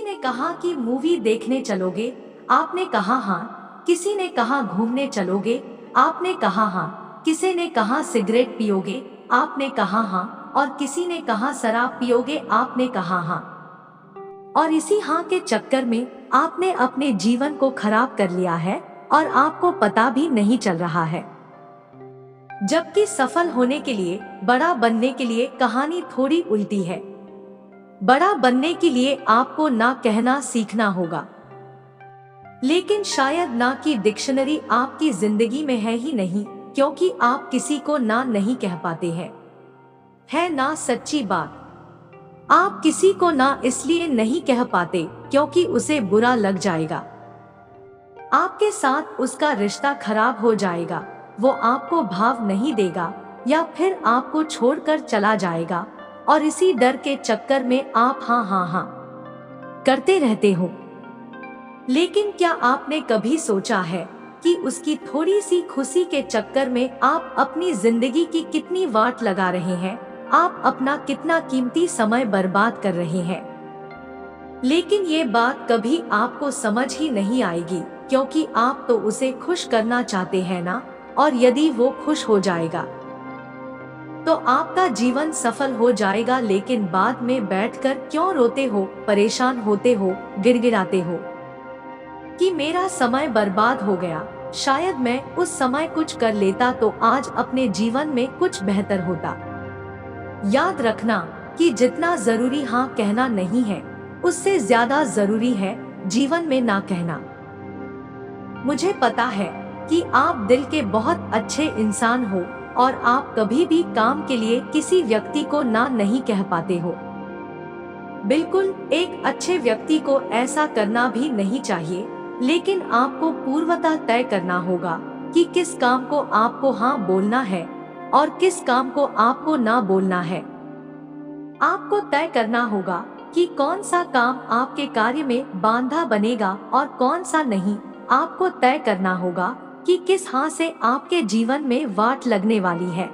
ने कहा कि मूवी देखने चलोगे, आपने कहा हाँ। किसी ने कहा घूमने चलोगे, आपने कहा हाँ। किसी ने कहा सिगरेट पियोगे, आपने कहा हाँ। और किसी ने कहा शराब पियोगे, आपने कहा हाँ। और इसी हाँ के चक्कर में आपने अपने जीवन को खराब कर लिया है और आपको पता भी नहीं चल रहा है। जबकि सफल होने के लिए, बड़ा बनने के लिए कहानी थोड़ी उल्टी है। बड़ा बनने के लिए आपको ना कहना सीखना होगा, लेकिन शायद ना की डिक्शनरी आपकी जिंदगी में है ही नहीं, क्योंकि आप किसी को ना नहीं कह पाते हैं। है ना सच्ची बात। आप किसी को ना इसलिए नहीं कह पाते क्योंकि उसे बुरा लग जाएगा, आपके साथ उसका रिश्ता खराब हो जाएगा, वो आपको भाव नहीं देगा या फिर आपको छोड़कर चला जाएगा। और इसी डर के चक्कर में आप हाँ हाँ हाँ करते रहते हो। लेकिन क्या आपने कभी सोचा है कि उसकी थोड़ी सी खुशी के चक्कर में आप अपनी जिंदगी की कितनी वाट लगा रहे हैं, आप अपना कितना कीमती समय बर्बाद कर रहे हैं। लेकिन ये बात कभी आपको समझ ही नहीं आएगी, क्योंकि आप तो उसे खुश करना चाहते हैं ना। और यदि वो खुश हो जाएगा तो आपका जीवन सफल हो जाएगा। लेकिन बाद में बैठकर क्यों रोते हो, परेशान होते हो, गिड़गिड़ाते हो कि मेरा समय बर्बाद हो गया, शायद मैं उस समय कुछ कर लेता तो आज अपने जीवन में कुछ बेहतर होता। याद रखना कि जितना जरूरी हाँ कहना नहीं है, उससे ज्यादा जरूरी है जीवन में ना कहना। मुझे पता है कि आप दिल के बहुत अच्छे इंसान हो और आप कभी भी काम के लिए किसी व्यक्ति को ना नहीं कह पाते हो। बिल्कुल एक अच्छे व्यक्ति को ऐसा करना भी नहीं चाहिए, लेकिन आपको पूर्वतः तय करना होगा कि किस काम को आपको हाँ बोलना है और किस काम को आपको ना बोलना है। आपको तय करना होगा कि कौन सा काम आपके कार्य में बांधा बनेगा और कौन सा नहीं। आपको तय करना होगा कि किस हाँ से आपके जीवन में वाट लगने वाली है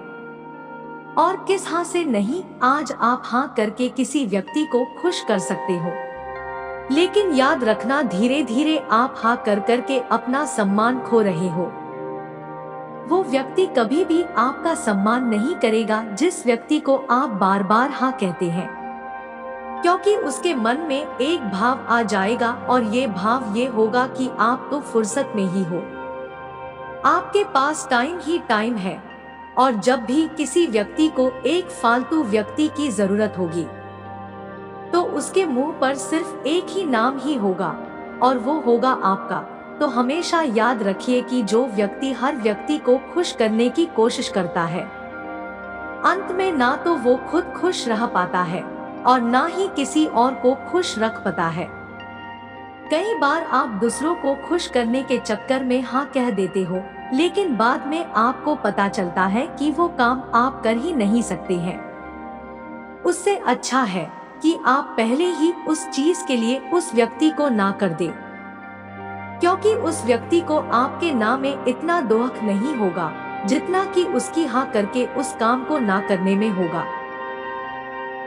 और किस हाँ से नहीं। आज आप हाँ करके किसी व्यक्ति को खुश कर सकते हो, लेकिन याद रखना धीरे धीरे आप हाँ कर करके अपना सम्मान खो रहे हो। वो व्यक्ति कभी भी आपका सम्मान नहीं करेगा जिस व्यक्ति को आप बार बार हाँ कहते हैं, क्योंकि उसके मन में एक भाव आ जाएगा और ये भाव ये होगा कि आप तो फुर्सत में ही हो, आपके पास टाइम ही टाइम है। और जब भी किसी व्यक्ति को एक फालतू व्यक्ति की जरूरत होगी तो उसके मुंह पर सिर्फ एक ही नाम ही होगा और वो होगा आपका। तो हमेशा याद रखिए कि जो व्यक्ति हर व्यक्ति को खुश करने की कोशिश करता है, अंत में ना तो वो खुद खुश रह पाता है और ना ही किसी और को खुश रख पाता है। कई बार आप दूसरों को खुश करने के चक्कर में हाँ कह देते हो, लेकिन बाद में आपको पता चलता है कि वो काम आप कर ही नहीं सकते हैं। उससे अच्छा है कि आप पहले ही उस चीज के लिए उस व्यक्ति को ना कर दे, क्योंकि उस व्यक्ति को आपके ना में इतना दुख नहीं होगा जितना कि उसकी हाँ करके उस काम को ना करने में होगा।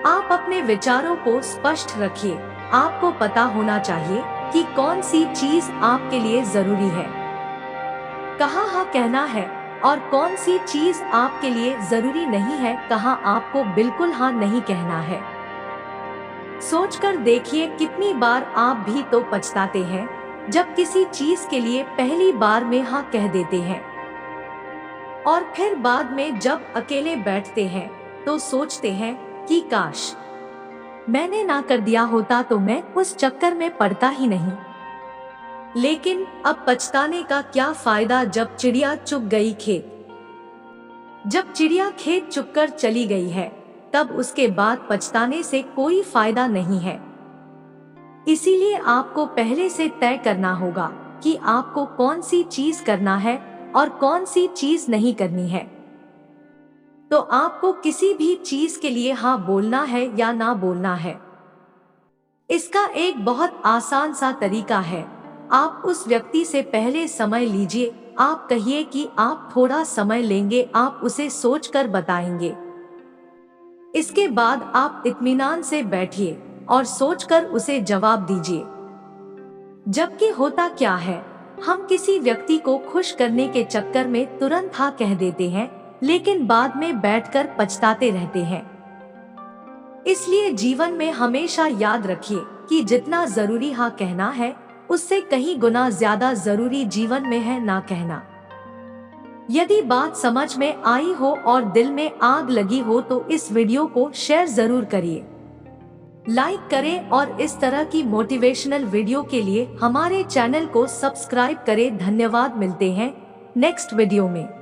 आप अपने विचारों को स्पष्ट रखिए। आपको पता होना चाहिए कि कौन सी चीज आपके लिए जरूरी है, कहाँ हाँ कहना है और कौन सी चीज आपके लिए जरूरी नहीं है, कहाँ आपको बिल्कुल हाँ नहीं कहना है। सोचकर देखिए कितनी बार आप भी तो पछताते हैं जब किसी चीज के लिए पहली बार में हाँ कह देते हैं और फिर बाद में जब अकेले बैठते हैं तो सोचते हैं कि काश मैंने ना कर दिया होता तो मैं उस चक्कर में पड़ता ही नहीं। लेकिन अब पछताने का क्या फायदा जब चिड़िया चुग गई खेत। जब चिड़िया खेत चुगकर चली गई है तब उसके बाद पछताने से कोई फायदा नहीं है। इसीलिए आपको पहले से तय करना होगा कि आपको कौन सी चीज करना है और कौन सी चीज नहीं करनी है। तो आपको किसी भी चीज के लिए हाँ बोलना है या ना बोलना है। इसका एक बहुत आसान सा तरीका है। आप उस व्यक्ति से पहले समय लीजिए। आप कहिए कि आप थोड़ा समय लेंगे, आप उसे सोचकर बताएंगे। इसके बाद आप इत्मीनान से बैठिए और सोचकर उसे जवाब दीजिए। जबकि होता क्या है, हम किसी व्यक्ति को खुश करने के चक्कर में तुरंत हाँ कह देते हैं, लेकिन बाद में बैठकर पछताते रहते हैं। इसलिए जीवन में हमेशा याद रखिए कि जितना जरूरी हाँ कहना है, उससे कहीं गुना ज्यादा जरूरी जीवन में है ना कहना। यदि बात समझ में आई हो और दिल में आग लगी हो तो इस वीडियो को शेयर जरूर करिए, लाइक करें और इस तरह की मोटिवेशनल वीडियो के लिए हमारे चैनल को सब्सक्राइब करें। धन्यवाद। मिलते हैं नेक्स्ट वीडियो में।